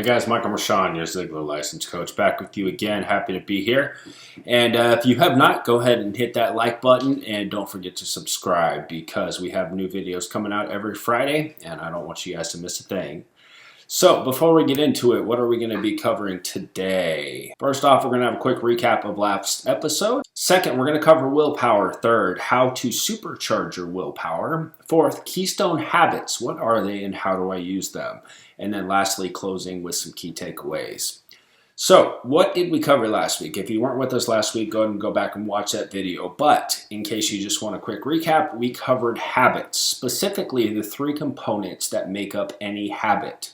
guys, Michael Rashawn, your Ziegler License Coach, back with you again. Happy to be here. And if you have not, go ahead and hit that like button and don't forget to subscribe because we have new videos coming out every Friday and I don't want you guys to miss a thing. So before we get into it, what are we going to be covering today? First off, we're going to have a quick recap of last episode. Second, we're going to cover willpower. Third, how to supercharge your willpower. Fourth, Keystone Habits. What are they and how do I use them? And then lastly, closing with some key takeaways. So what did we cover last week? If you weren't with us last week, go ahead and go back and watch that video. But in case you just want a quick recap, we covered habits, specifically the three components that make up any habit.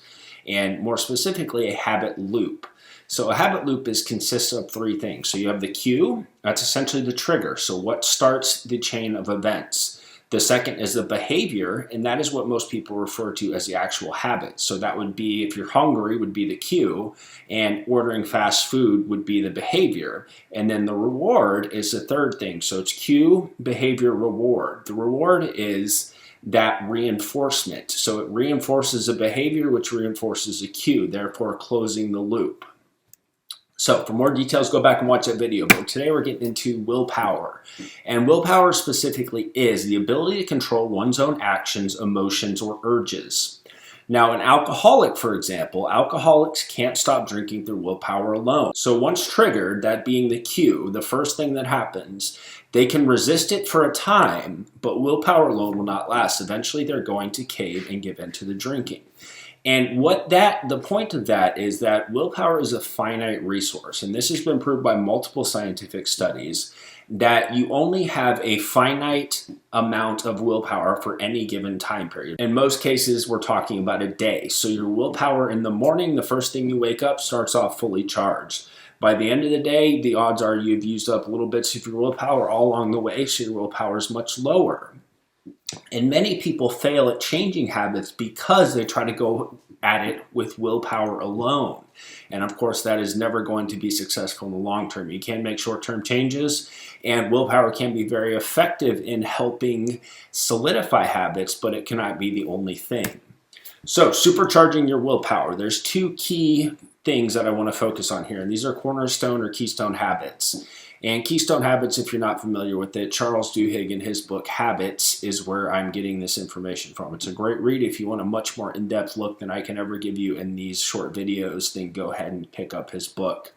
And more specifically, a habit loop. So a habit loop consists of three things. So you have the cue, that's essentially the trigger. So what starts the chain of events? The second is the behavior, and that is what most people refer to as the actual habit. So that would be, if you're hungry, would be the cue, and ordering fast food would be the behavior. And then the reward is the third thing. So it's cue, behavior, reward. The reward is that reinforcement. So it reinforces a behavior, which reinforces a cue, therefore closing the loop. So for more details, go back and watch that video. But today we're getting into willpower. And willpower specifically is the ability to control one's own actions, emotions, or urges. Now, an alcoholic, for example, alcoholics can't stop drinking through willpower alone. So once triggered, that being the cue, the first thing that happens, they can resist it for a time, but willpower alone will not last. Eventually, they're going to cave and give in to the drinking. And the point of that is that willpower is a finite resource. And this has been proved by multiple scientific studies that you only have a finite amount of willpower for any given time period. In most cases, we're talking about a day. So your willpower in the morning, the first thing you wake up, starts off fully charged. By the end of the day, the odds are you've used up little bits of your willpower all along the way, so your willpower is much lower. And many people fail at changing habits because they try to go at it with willpower alone. And of course, that is never going to be successful in the long term. You can make short-term changes, and willpower can be very effective in helping solidify habits, but it cannot be the only thing. So, supercharging your willpower. There's two key things that I want to focus on here, and these are cornerstone or keystone habits. And Keystone Habits, if you're not familiar with it, Charles Duhigg in his book Habits is where I'm getting this information from. It's a great read. If you want a much more in-depth look than I can ever give you in these short videos, then go ahead and pick up his book.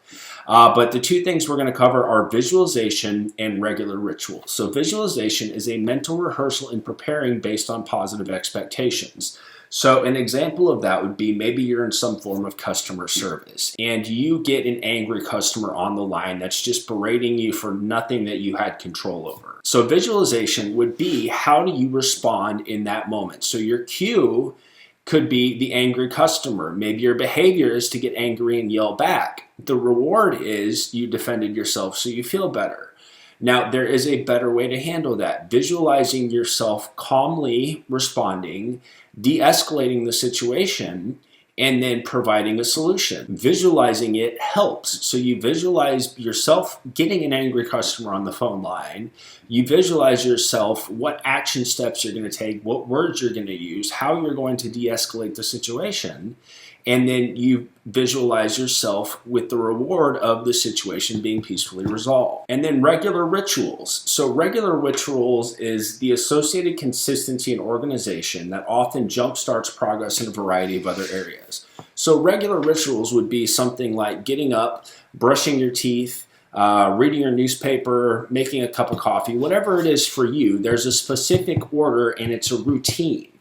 But the two things we're going to cover are visualization and regular ritual. So visualization is a mental rehearsal in preparing based on positive expectations. So an example of that would be maybe you're in some form of customer service and you get an angry customer on the line that's just berating you for nothing that you had control over. So visualization would be, how do you respond in that moment? So your cue could be the angry customer. Maybe your behavior is to get angry and yell back. The reward is you defended yourself so you feel better. Now, there is a better way to handle that. Visualizing yourself calmly responding, de-escalating the situation, and then providing a solution. Visualizing it helps. So you visualize yourself getting an angry customer on the phone line. You visualize yourself what action steps you're going to take, what words you're going to use, how you're going to de-escalate the situation. And then you visualize yourself with the reward of the situation being peacefully resolved. And then regular rituals. So regular rituals is the associated consistency and organization that often jumpstarts progress in a variety of other areas. So regular rituals would be something like getting up, brushing your teeth, reading your newspaper, making a cup of coffee, whatever it is for you. There's a specific order and it's a routine.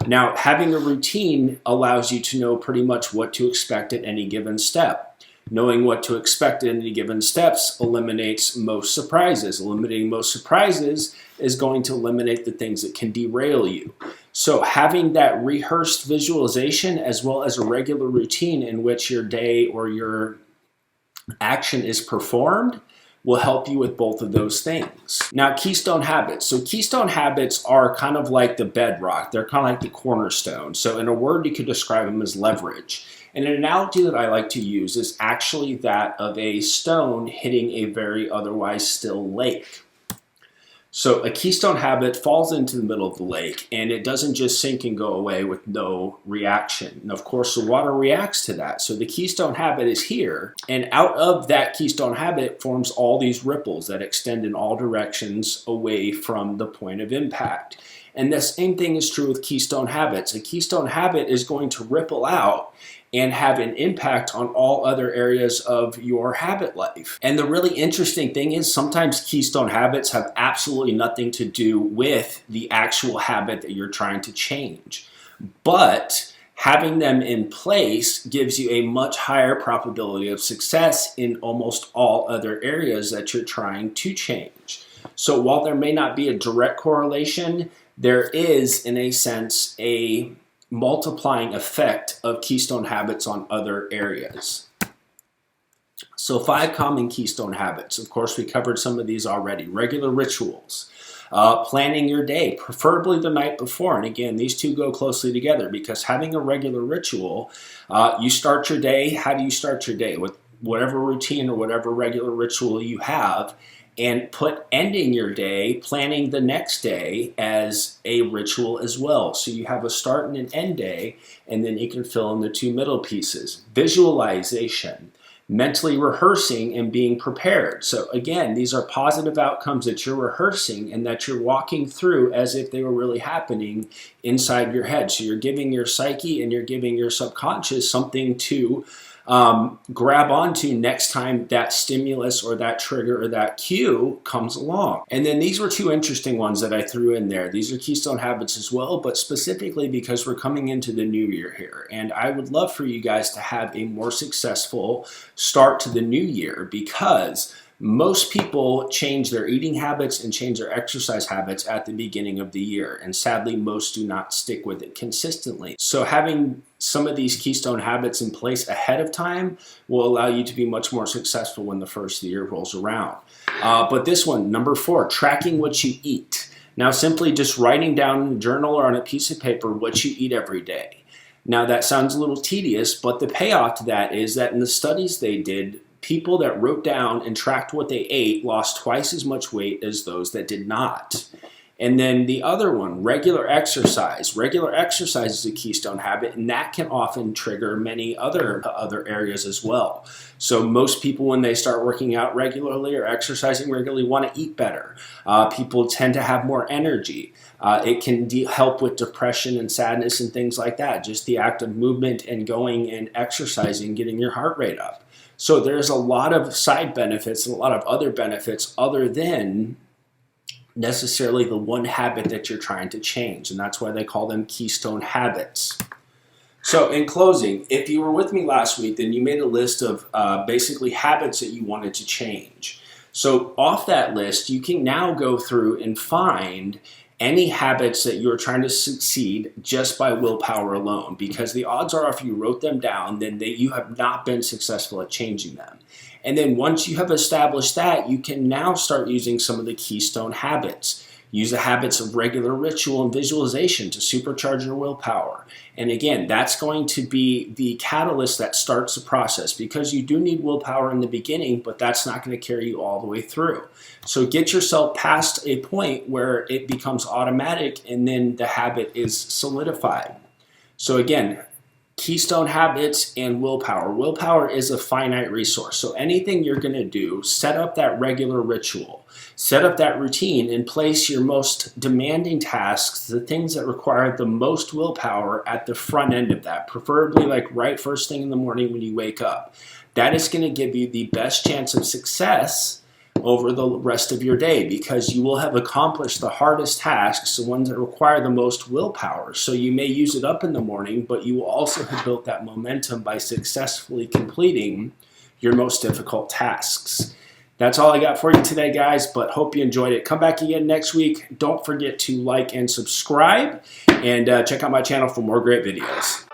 Now, having a routine allows you to know pretty much what to expect at any given step. Knowing what to expect at any given steps eliminates most surprises. Eliminating most surprises is going to eliminate the things that can derail you. So having that rehearsed visualization as well as a regular routine in which your day or your action is performed will help you with both of those things. Now, Keystone Habits. So Keystone Habits are kind of like the bedrock. They're kind of like the cornerstone. So in a word, you could describe them as leverage. And an analogy that I like to use is actually that of a stone hitting a very otherwise still lake. So a keystone habit falls into the middle of the lake, and it doesn't just sink and go away with no reaction. And of course, the water reacts to that. So the keystone habit is here, and out of that keystone habit forms all these ripples that extend in all directions away from the point of impact. And the same thing is true with keystone habits. A keystone habit is going to ripple out and have an impact on all other areas of your habit life. And the really interesting thing is sometimes keystone habits have absolutely nothing to do with the actual habit that you're trying to change. But having them in place gives you a much higher probability of success in almost all other areas that you're trying to change. So while there may not be a direct correlation, there is, in a sense, a multiplying effect of keystone habits on other areas. So 5 common keystone habits. Of course, we covered some of these already. Regular rituals. Planning your day, preferably the night before. And again, these two go closely together because having a regular ritual, you start your day. How do you start your day? With whatever routine or whatever regular ritual you have, and put ending your day, planning the next day as a ritual as well. So you have a start and an end day, and then you can fill in the 2 middle pieces. Visualization, mentally rehearsing and being prepared. So again, these are positive outcomes that you're rehearsing and that you're walking through as if they were really happening inside your head. So you're giving your psyche and you're giving your subconscious something to grab onto next time that stimulus or that trigger or that cue comes along. And then these were 2 interesting ones that I threw in there. These are keystone habits as well, but specifically because we're coming into the new year here. And I would love for you guys to have a more successful start to the new year because most people change their eating habits and change their exercise habits at the beginning of the year. And sadly, most do not stick with it consistently. So having some of these keystone habits in place ahead of time will allow you to be much more successful when the first of the year rolls around. But this one, number 4, tracking what you eat. Now, simply just writing down in a journal or on a piece of paper what you eat every day. Now, that sounds a little tedious, but the payoff to that is that in the studies they did, people that wrote down and tracked what they ate lost twice as much weight as those that did not. And then the other one, regular exercise. Regular exercise is a keystone habit, and that can often trigger many other areas as well. So most people, when they start working out regularly or exercising regularly, want to eat better. People tend to have more energy. It can help with depression and sadness and things like that. Just the act of movement and going and exercising, getting your heart rate up. So there's a lot of side benefits and a lot of other benefits other than necessarily the one habit that you're trying to change. And that's why they call them keystone habits. So in closing, if you were with me last week, then you made a list of basically habits that you wanted to change. So off that list, you can now go through and find any habits that you're trying to succeed just by willpower alone, because the odds are if you wrote them down, then you have not been successful at changing them. And then once you have established that, you can now start using some of the keystone habits. Use the habits of regular ritual and visualization to supercharge your willpower. And again, that's going to be the catalyst that starts the process, because you do need willpower in the beginning, but that's not going to carry you all the way through. So get yourself past a point where it becomes automatic and then the habit is solidified. So again, keystone habits and willpower. Willpower is a finite resource. So anything you're going to do, set up that regular ritual, set up that routine, and place your most demanding tasks, the things that require the most willpower, at the front end of that, preferably like right first thing in the morning when you wake up. That is going to give you the best chance of success over the rest of your day, because you will have accomplished the hardest tasks, the ones that require the most willpower. So you may use it up in the morning, but you will also have built that momentum by successfully completing your most difficult tasks. That's all I got for you today, guys, but hope you enjoyed it. Come back again next week. Don't forget to like and subscribe, and check out my channel for more great videos.